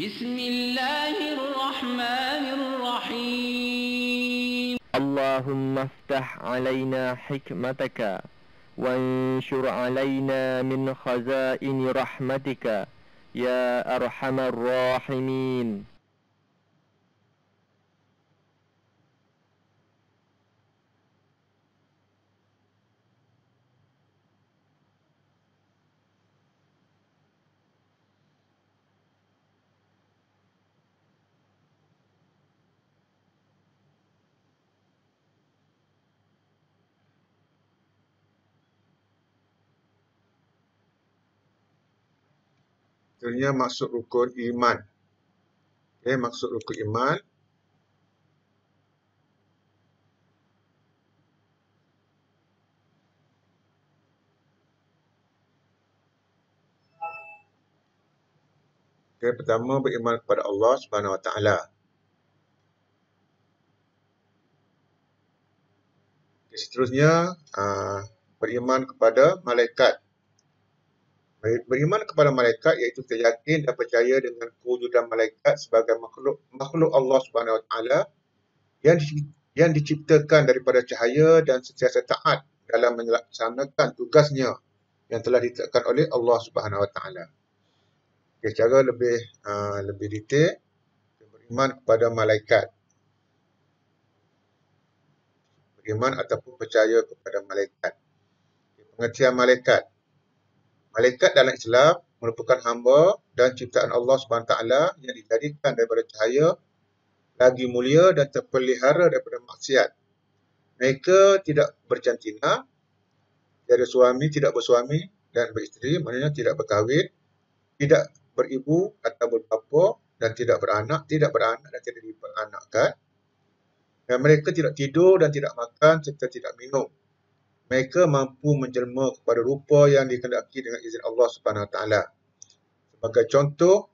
بسم الله الرحمن الرحيم اللهم افتح علينا حكمتك وانشر علينا من خزائن رحمتك يا أرحم الراحمين. Sebenarnya maksud rukun iman. Maksud rukun iman pertama beriman kepada Allah Subhanahu Wa Taala. Seterusnya beriman kepada malaikat. Beriman kepada malaikat iaitu kita yakin dan percaya dengan kewujudan malaikat sebagai makhluk Allah Subhanahu Wa Taala yang diciptakan daripada cahaya dan sentiasa taat dalam melaksanakan tugasnya yang telah ditetapkan oleh Allah Subhanahu Wa Taala. Secara lebih detail, beriman kepada malaikat. Beriman ataupun percaya kepada malaikat. Pengertian malaikat. Malaikat dalam Islam merupakan hamba dan ciptaan Allah SWT yang dijadikan daripada cahaya, lagi mulia dan terpelihara daripada maksiat. Mereka tidak berjantina, tiada suami, tidak bersuami dan beristeri, maknanya tidak berkahwin, tidak beribu atau berbapa dan tidak beranak dan tidak diperanakkan. Dan mereka tidak tidur dan tidak makan serta tidak minum. Mereka mampu menjelma kepada rupa yang dikehendaki dengan izin Allah Subhanahu Wa Taala. Sebagai contoh,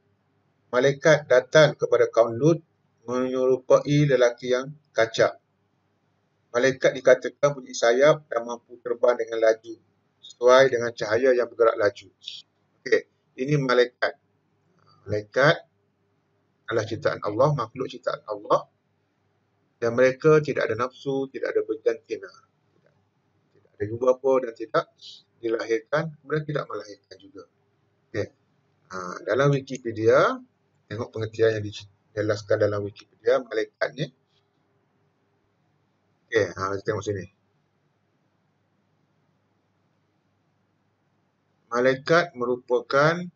malaikat datang kepada kaum Lut menyerupai lelaki yang kacak. Malaikat dikatakan punya sayap dan mampu terbang dengan laju, sesuai dengan cahaya yang bergerak laju. Okey, ini malaikat. Malaikat adalah ciptaan Allah, makhluk ciptaan Allah. Dan mereka tidak ada nafsu, tidak ada berjantina. Tidak ada ibu bapa dan tidak dilahirkan, kemudian tidak melahirkan juga. Okay. Dalam Wikipedia, tengok pengertian yang dijelaskan dalam Wikipedia, malaikat ni. Okay, kita tengok sini. Malaikat merupakan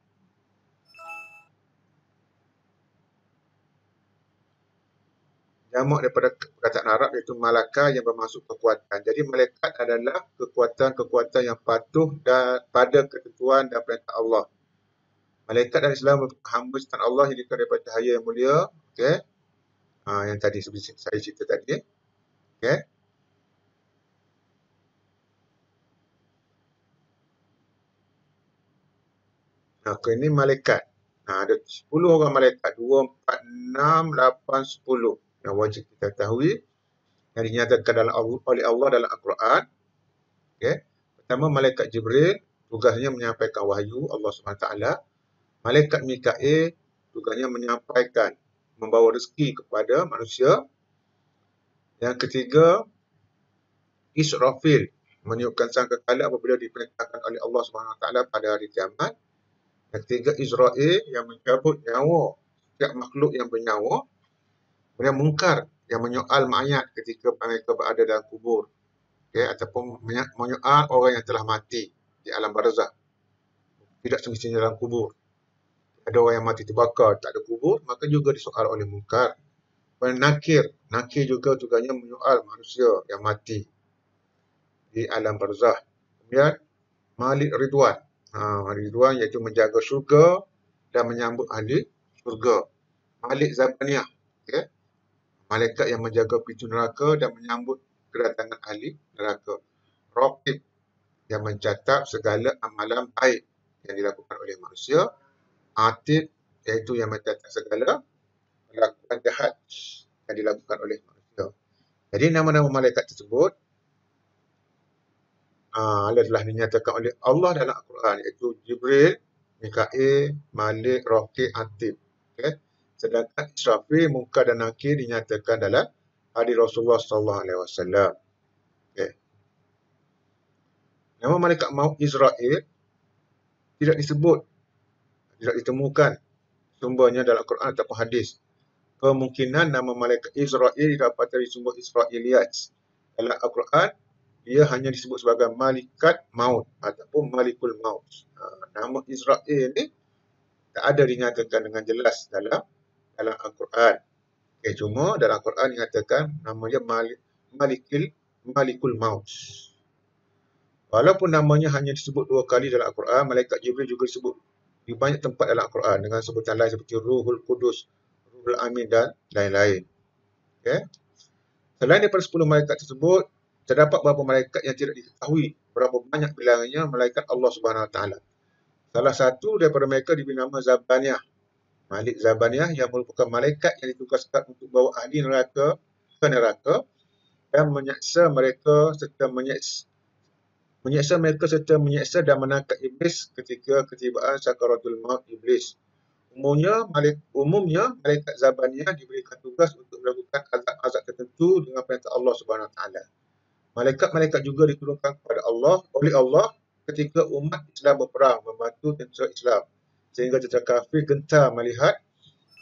jamak daripada perkataan Arab iaitu malaka yang bermaksud kekuatan. Jadi malaikat adalah kekuatan-kekuatan yang patuh pada ketentuan dan perintah Allah. Malaikat dalam Islam merupakan hamba ciptaan Allah yang diberikan daripada cahaya yang mulia. Okey. Yang tadi seperti saya cerita tadi. Okey. Ini malaikat. Ada 10 orang malaikat. 2, 4, 6, 8, 10. Yang wajib kita ketahui. Yang dinyatakan oleh Allah dalam Al-Quran. Okay. Pertama, malaikat Jibril. Tugasnya menyampaikan wahyu Allah SWT. Malaikat Mikail. Tugasnya menyampaikan, membawa rezeki kepada manusia. Yang ketiga, Israfil. Meniupkan sangkakala apabila diperintahkan oleh Allah SWT pada hari kiamat. Yang ketiga, Israel yang mencabut nyawa setiap makhluk yang bernyawa. Kemudian Munkar yang menyoal mayat ketika mereka berada dalam kubur. Okay, ataupun menyoal orang yang telah mati di alam barzah. Tidak semestinya dalam kubur. Ada orang yang mati terbakar, tak ada kubur, maka juga disoal oleh Munkar. Kemudian Nakir juga tugasnya menyoal manusia yang mati di alam barzah. Kemudian Malik Ridwan. Ridwan iaitu menjaga syurga dan menyambut ahli syurga. Malik Zabaniyah. Okay. Malaikat yang menjaga pintu neraka dan menyambut kedatangan ahli neraka. Raqib yang mencatat segala amalan baik yang dilakukan oleh manusia. Atid iaitu yang mencatat segala perlakuan jahat yang dilakukan oleh manusia. Jadi nama-nama malaikat tersebut adalah dinyatakan oleh Allah dalam Al-Quran, iaitu Jibril, Mikail, Malik, Raqib, Atid. Okay. Sedangkan Israfil, Munkar dan Nakir dinyatakan dalam hadis Rasulullah SAW. Okay. Nama malaikat maut Israel tidak disebut, tidak ditemukan sumbernya dalam Quran ataupun hadis. Kemungkinan nama malaikat Israel didapat dari sumber Israiliyat. Dalam Al-Quran, dia hanya disebut sebagai malaikat maut ataupun malikul maut. Nama Israel ni tak ada dinyatakan dengan jelas dalam Al-Quran. Okay, cuma dalam Al-Quran dinyatakan namanya malikul maut. Walaupun namanya hanya disebut 2 kali dalam Al-Quran, malaikat Jibril juga disebut di banyak tempat dalam Al-Quran dengan sebutan lain seperti Ruhul Qudus, Ruhul Amin dan lain-lain. Okay. Selain daripada 10 malaikat tersebut, terdapat beberapa malaikat yang tidak diketahui berapa banyak bilangannya malaikat Allah Subhanahu Wa Taala. Salah satu daripada mereka diberi nama Zabaniyah. Malik Zabaniyah yang merupakan malaikat yang ditugaskan untuk bawa ahli neraka ke neraka dan menyeksa mereka serta menyeksa dan menangkap iblis ketika ketibaan sakaratul maut iblis. Umumnya malaikat Zabaniyah diberikan tugas untuk melakukan azab-azab tertentu dengan perintah Allah Subhanahu Wa Taala. Malaikat-malaikat juga diturunkan oleh Allah ketika umat Islam berperang membantu tentera Islam, sehingga tentera kafir gentar melihat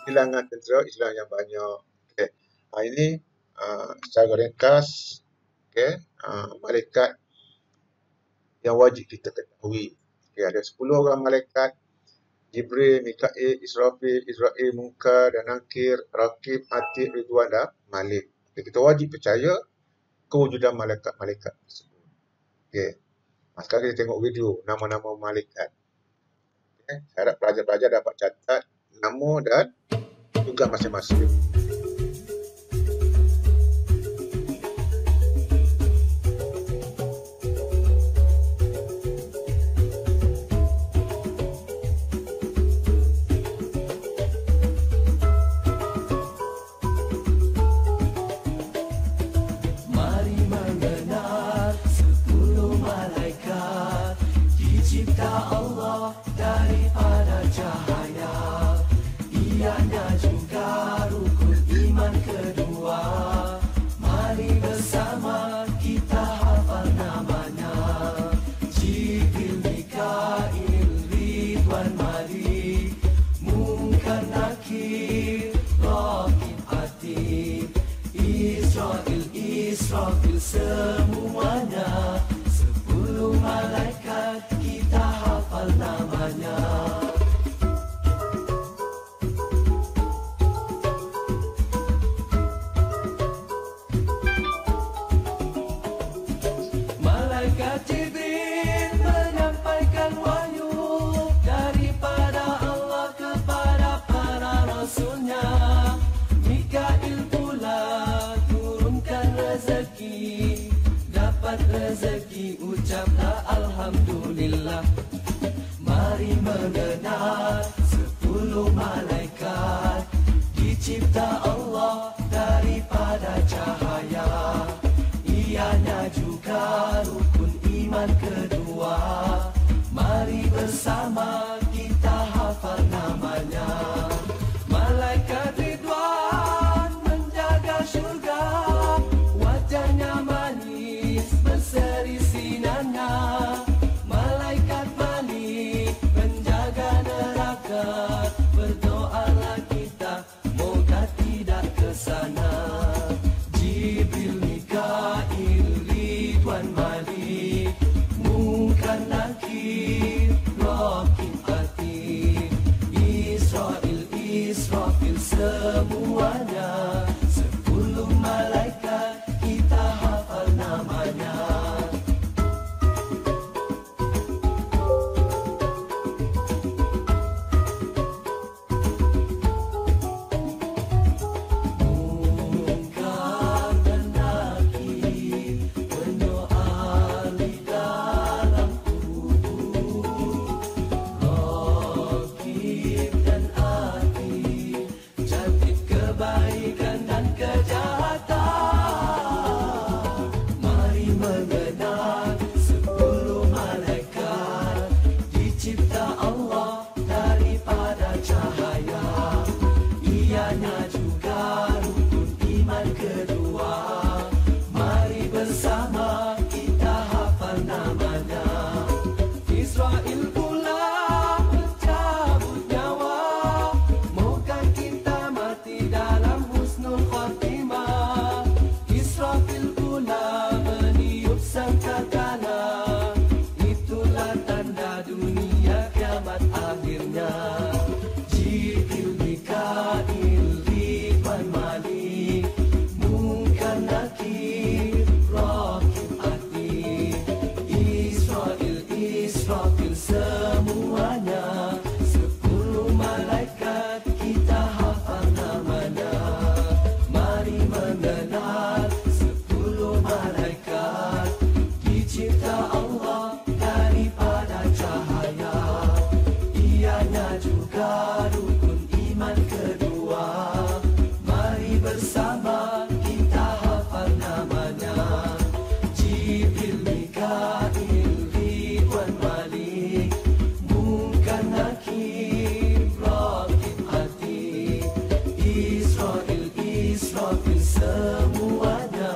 kehilangan tentera Islam yang banyak. Okay. Ini secara ringkas, okay, malaikat yang wajib kita ketahui. Okay, ada 10 orang malaikat: Jibril, Mikail, Israfil, Israel, Munkar dan Nakir, Raqib, Atid, Ridwan dan Malik. Okay, kita wajib percaya kewujudan malaikat-malaikat tersebut. Okay. Sekarang kita tengok video nama-nama malaikat. Okay. Saya harap pelajar-pelajar dapat catat nama dan tugas masing-masing. Semuanya 10 malaikat kita hafal namanya. Malaikat Jibril menyampaikan wahyu daripada Allah kepada para rasulnya. Mikail pula turunkan rezeki, dapat rezeki ucaplah alhamdulillah. Mari mengenal 10 malaikat dicipta Allah daripada cahaya. Ianya juga rukun iman kedua. Mari bersama kita hafal namanya. Malaikat Ridwan menjaga syurga, wajahnya manis berseri sinarnya. Malaikat Malik menjaga neraka, berdoalah kita moga tidak ke sana. Jibril, Mikail, Ridwan, Malik, Munkar, Nakir, Raqib, Atid, Israfil, semuanya 10 malaikat kita hafal namanya. Munkar dan Nakir berdoa di dalam kubur. Raqib dan Atid catat kebaikan Israfil semuanya,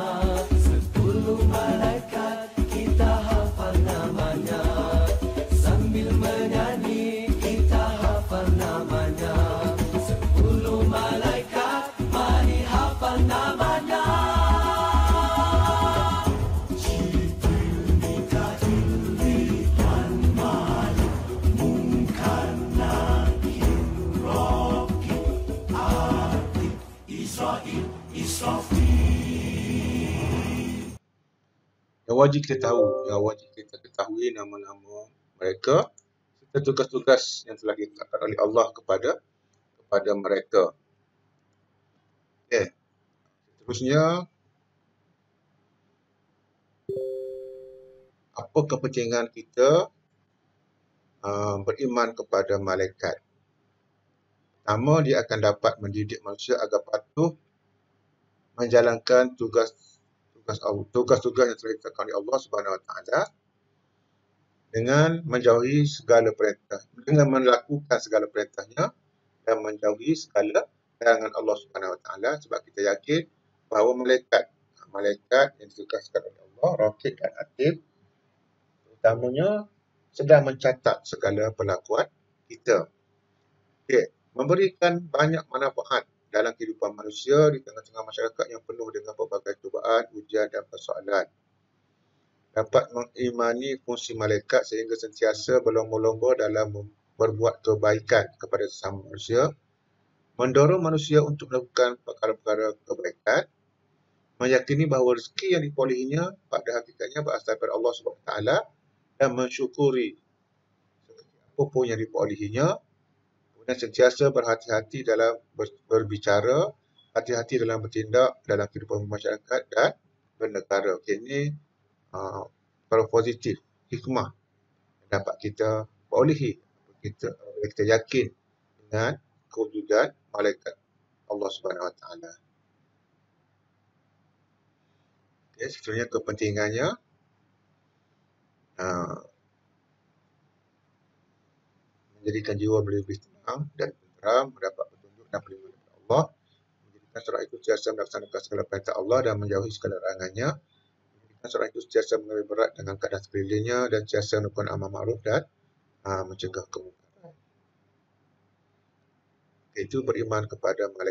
10 malaikat kita hafal namanya. Sambil menyanyi kita hafal namanya. 10 malaikat mari hafal namanya. Jibril, Mikail, Ridwan, Malik, Munkar, Nakir, Raqib, Atid, Israil, Israfil. Yang wajib kita ketahui nama-nama mereka serta tugas-tugas yang telah ditetapkan oleh Allah kepada mereka. Okey. Seterusnya, apa kepentingan kita beriman kepada malaikat? Pertama, dia akan dapat mendidik manusia agar patuh menjalankan tugas-tugas yang telah ditetapkan oleh Allah Subhanahu Wa Taala dengan menjauhi segala perintah, dengan melakukan segala perintahnya dan menjauhi segala larangan Allah Subhanahu Wa Taala, sebab kita yakin bahawa malaikat yang ditugaskan oleh Allah, Raqib dan Atid, utamanya sedang mencatat segala perlakuan kita. Okay. Memberikan banyak manfaat dalam kehidupan manusia di tengah-tengah masyarakat yang penuh dengan pelbagai cubaan, ujian dan persoalan. Dapat mengimani fungsi malaikat sehingga sentiasa berlomba-lomba dalam berbuat kebaikan kepada sesama manusia, mendorong manusia untuk melakukan perkara-perkara kebaikan, meyakini bahawa rezeki yang diperolehinya pada hakikatnya berasal daripada Allah Subhanahu Wa Taala dan mensyukuri apapun yang diperolehinya. Kemudian sentiasa berhati-hati dalam berbicara, hati-hati dalam bertindak dalam kehidupan masyarakat dan bernegara. Okey, ini perkara positif, hikmah yang dapat kita perolehi. Kita yakin dengan kewujudan malaikat Allah Subhanahu Wa Taala. Okey, seterusnya kepentingannya menjadikan jiwa lebih tenang dan tenteram, mendapat petunjuk dan perlindungan daripada Allah, menjadikan seorang itu sentiasa melaksanakan segala perintah Allah dan menjauhi segala larangannya, menjadikan seorang itu sentiasa mengambil berat dengan keadaan sekelilingnya dan sentiasa melakukan amal ma'ruf dan mencegah kemungkaran. Itu beriman kepada malaikat.